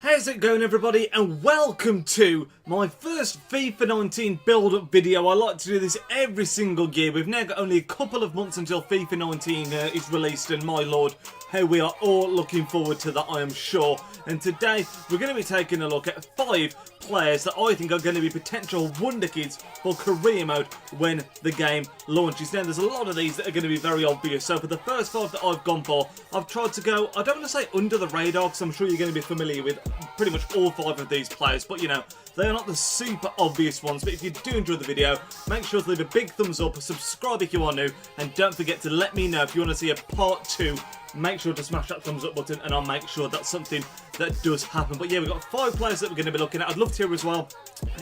How's it going, everybody, and welcome to my first FIFA 19 build-up video. I like to do this every single year. We've now got only a couple of months until FIFA 19 is released, and my lord, how we are all looking forward to that, I am sure. And today, we're going to be taking a look at 5 players that I think are going to be potential Wonderkids for career mode when the game launches. Now, there's a lot of these that are going to be very obvious. So for the first 5 that I've gone for, I've tried to go, I don't want to say under the radar, because I'm sure you're going to be familiar with pretty much all 5 of these players, but you know, they are not the super obvious ones. But if you do enjoy the video, make sure to leave a big thumbs up, subscribe if you are new, and don't forget to let me know if you want to see a part 2. Make sure to smash that thumbs up button, and I'll make sure that's something that does happen. But yeah, we've got 5 players that we're going to be looking at. I'd love to hear as well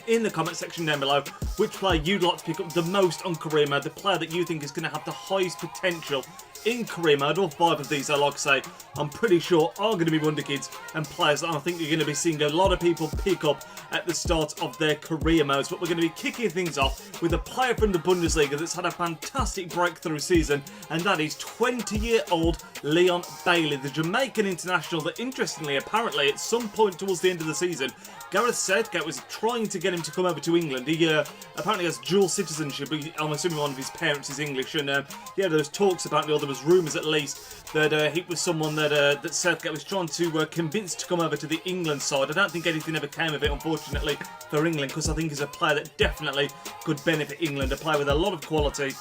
in the comment section down below which player you'd like to pick up the most on career mode, the player that you think is going to have the highest potential in career mode. All 5 of these, I like to say, I'm pretty sure are going to be Wonderkids and players that I think you're going to be seeing a lot of people pick up at the start of their career modes. But we're going to be kicking things off with a player from the Bundesliga that's had a fantastic breakthrough season, and that is 20-year-old Leon Bailey, the Jamaican international that, interestingly, apparently at some point towards the end of the season, Gareth Southgate was trying to get him to come over to England. He apparently has dual citizenship. I'm assuming one of his parents is English, and yeah, there's talks about, or there was rumours at least, that he was someone that Southgate was trying to convince to come over to the England side. I don't think anything ever came of it, unfortunately, for England, because I think he's a player that definitely could benefit England, a player with a lot of quality,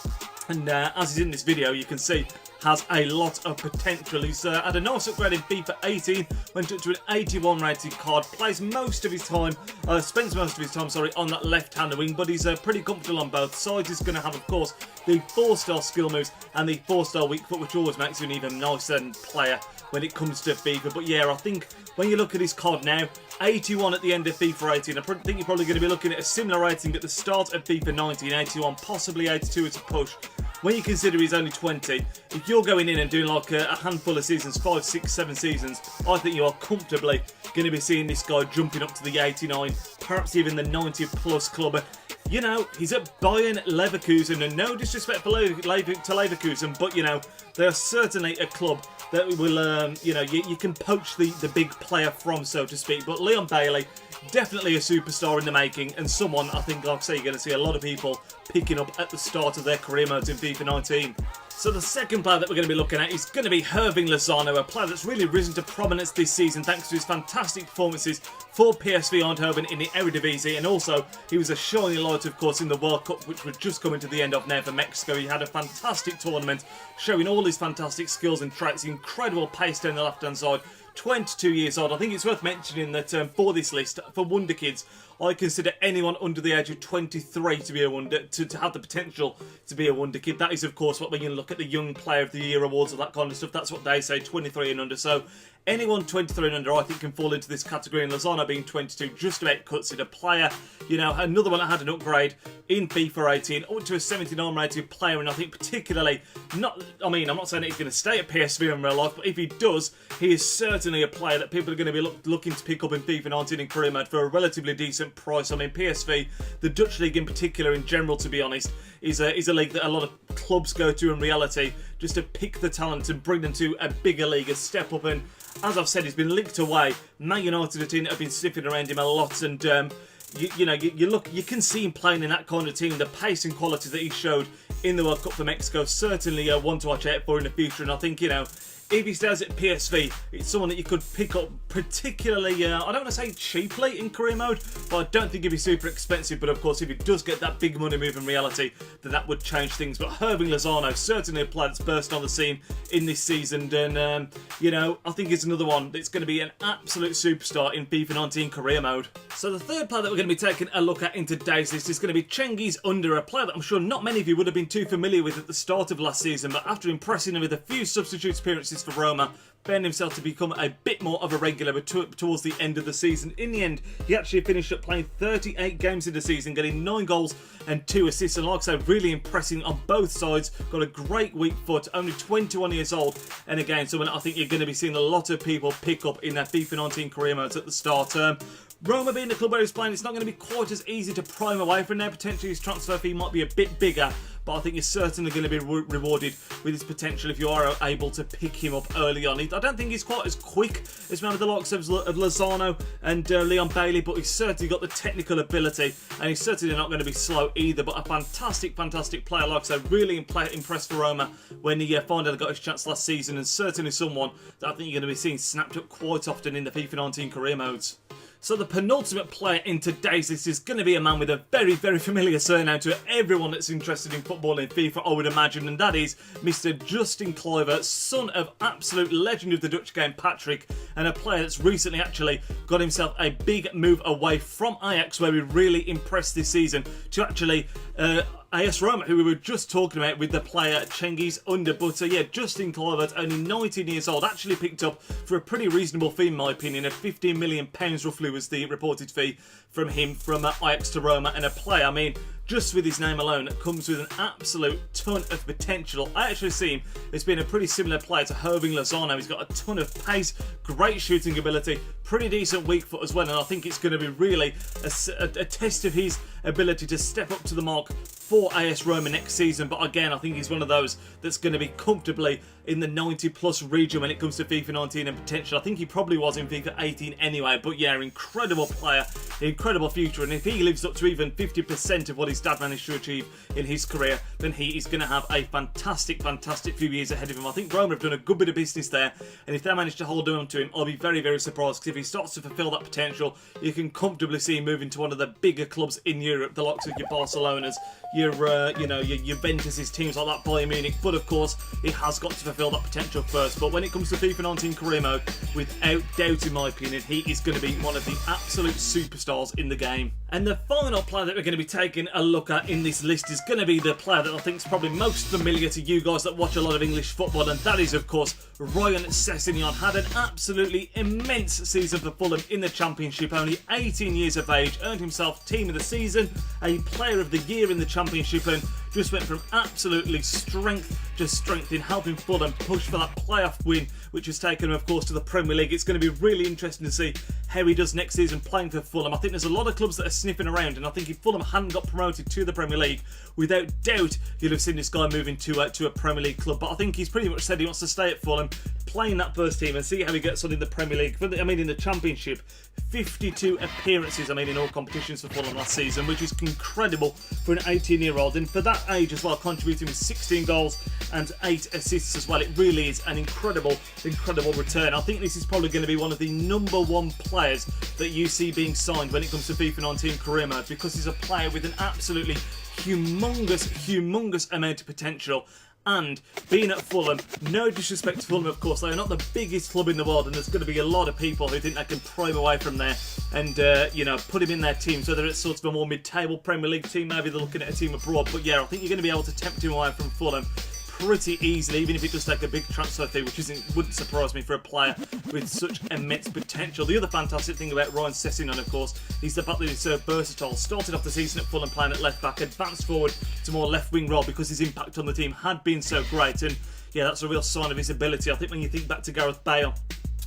and as he's in this video, you can see has a lot of potential. He's had a nice upgrade in FIFA 18, went up to an 81 rated card, plays most of his time, spends most of his time, sorry, on that left-hander wing, but he's pretty comfortable on both sides. He's going to have, of course, the 4-star skill moves and the 4-star weak foot, which always makes you an even nicer player when it comes to FIFA. But yeah, I think when you look at his card now, 81 at the end of FIFA 18, I think you're probably going to be looking at a similar rating at the start of FIFA 19, 81, possibly 82 as a push. When you consider he's only 20, if you're going in and doing like a handful of seasons, 5, 6, 7 seasons, I think you are comfortably going to be seeing this guy jumping up to the 89, perhaps even the 90 plus club. You know, he's at Bayern Leverkusen, and no disrespect to Leverkusen, but you know, they're certainly a club that will, you know, you can poach the big player from, so to speak. But Leon Bailey, definitely a superstar in the making, and someone I think, like I say, you're going to see a lot of people picking up at the start of their career modes in FIFA 19. So the second player that we're going to be looking at is going to be Hirving Lozano, a player that's really risen to prominence this season thanks to his fantastic performances for PSV Eindhoven in the Eredivisie, and also he was a shining light, of course, in the World Cup, which was just coming to the end of now for Mexico. He had a fantastic tournament, showing all his fantastic skills and traits, incredible pace down the left-hand side. 22 years old. I think it's worth mentioning that for this list, for Wonderkids, I consider anyone under the age of 23 to be a wonder, to have the potential to be a Wonderkid. That is, of course, what when you look at the Young Player of the Year awards or that kind of stuff, that's what they say, 23 and under. So anyone 23 and under, I think, can fall into this category, and Lozano being 22 just about cuts it. A player, you know, another one that had an upgrade in FIFA 18, up to a 79 rated player, and I think particularly, I'm not saying that he's going to stay at PSV in real life, but if he does, he is certainly a player that people are going to be looking to pick up in FIFA 19 in career mode for a relatively decent price. I mean, PSV, the Dutch league in particular, in general, to be honest, is a league that a lot of clubs go to in reality just to pick the talent and bring them to a bigger league, a step up. And as I've said, he's been linked away. Man United, a team that have been sniffing around him a lot, and you can see him playing in that kind of team. The pace and quality that he showed in the World Cup for Mexico, certainly one to watch out for in the future. And I think, you know, if he stays at PSV, it's someone that you could pick up particularly, I don't want to say cheaply in career mode, but I don't think he'd be super expensive. But of course, if he does get that big money move in reality, then that would change things. But Hirving Lozano, certainly a player that's burst on the scene in this season, and you know, I think he's another one that's going to be an absolute superstar in FIFA 19 career mode. So the third player that we're going to be taking a look at in today's list is going to be Cengiz Under, a player that I'm sure not many of you would have been too familiar with at the start of last season, but after impressing him with a few substitute appearances for Roma, found himself to become a bit more of a regular towards the end of the season. In the end, he actually finished up playing 38 games in the season, getting 9 goals and 2 assists, and like I said, really impressing on both sides. Got a great weak foot, only 21 years old, and again, someone I think you're going to be seeing a lot of people pick up in their FIFA 19 career modes at the start. Roma being the club where he's playing, it's not going to be quite as easy to prime away from there. Potentially his transfer fee might be a bit bigger, but I think you're certainly going to be rewarded with his potential if you are able to pick him up early on. I don't think he's quite as quick as maybe the likes of Lozano and Leon Bailey, but he's certainly got the technical ability, and he's certainly not going to be slow either. But a fantastic player, like I said, really impressed for Roma when he finally got his chance last season, and certainly someone that I think you're going to be seeing snapped up quite often in the FIFA 19 career modes. So the penultimate player in today's list is going to be a man with a very familiar surname to everyone that's interested in football in FIFA, I would imagine, and that is Mr. Justin Kluivert, son of absolute legend of the Dutch game Patrick, and a player that's recently actually got himself a big move away from Ajax, where he really impressed this season, to actually AS Roma, who we were just talking about with the player Cengiz Under. But yeah, Justin Kluivert, only 19 years old, actually picked up for a pretty reasonable fee in my opinion. Of £15 million roughly was the reported fee from him from Ajax to Roma, and a player, I mean, just with his name alone, it comes with an absolute ton of potential. I actually see him as being a pretty similar player to Hirving Lozano. He's got a ton of pace, great shooting ability, pretty decent weak foot as well, and I think it's going to be really a test of his ability to step up to the mark for AS Roma next season. But again, I think he's one of those that's going to be comfortably in the 90+ region when it comes to FIFA 19 and potential. I think he probably was in FIFA 18 anyway, but yeah, incredible player, incredible future, and if he lives up to even 50% of what his dad managed to achieve in his career, then he is going to have a fantastic few years ahead of him. I think Roma have done a good bit of business there, and if they manage to hold on to him, I'll be very surprised, because if he starts to fulfil that potential, you can comfortably see him moving to one of the bigger clubs in Europe, the likes of your Barcelonas, your Juventus, teams like that, Bayern Munich. But of course, he has got to fulfil that potential first. But when it comes to FIFA 19 career mode, without doubt, in my opinion, he is going to be one of the absolute superstars in the game. And the final player that we're going to be taking a look at in this list is going to be the player that I think is probably most familiar to you guys that watch a lot of English football, and that is, of course, Ryan Sessegnon. Had an absolutely immense season for Fulham in the Championship, only 18 years of age, earned himself Team of the Season, a Player of the Year in the Championship, and just went from absolutely strength to strength in helping Fulham push for that playoff win, which has taken him, of course, to the Premier League. It's going to be really interesting to see how he does next season playing for Fulham. I think there's a lot of clubs that are sniffing around, and I think if Fulham hadn't got promoted to the Premier League, without doubt you'd have seen this guy moving to a Premier League club. But I think he's pretty much said he wants to stay at Fulham, playing that first team, and see how he gets on in the Premier League. In the Championship, 52 appearances, in all competitions for Fulham last season, which is incredible for an 18-year-old, and for that age as well, contributing with 16 goals and 8 assists as well. It really is an incredible return. I think this is probably going to be one of the #1 players that you see being signed when it comes to FIFA 19 career mode, because he's a player with an absolutely humongous amount of potential. And being at Fulham, no disrespect to Fulham, of course, they are not the biggest club in the world, and there's going to be a lot of people who think they can pry him away from there and put him in their team, so that it's sort of a more mid-table Premier League team. Maybe they're looking at a team abroad, but yeah, I think you're going to be able to tempt him away from Fulham pretty easily, even if it does take a big transfer fee, which wouldn't surprise me for a player with such immense potential. The other fantastic thing about Ryan Sessegnon, of course, is the fact that he's so versatile. Started off the season at Fulham playing at left back, advanced forward to more left wing role because his impact on the team had been so great, and yeah, that's a real sign of his ability. I think when you think back to Gareth Bale,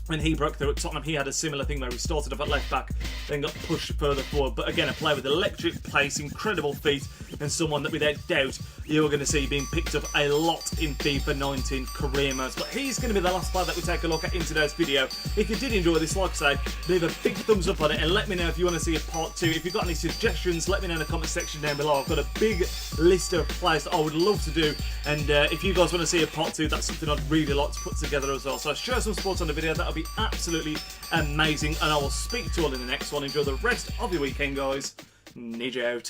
when he broke through at Tottenham, he had a similar thing where he started off at left back, then got pushed further forward. But again, a player with electric pace, incredible feet, and someone that without doubt you're going to see being picked up a lot in FIFA 19 career modes. But he's going to be the last player that we take a look at in today's video. If you did enjoy this, like I say, leave a big thumbs up on it, and let me know if you want to see a part 2. If you've got any suggestions, let me know in the comment section down below. I've got a big list of players that I would love to do, and if you guys want to see a part 2, that's something I'd really like to put together as well. So show some support on the video, that'll be absolutely amazing, and I will speak to you all in the next one. Enjoy the rest of your weekend, guys. Nidge out.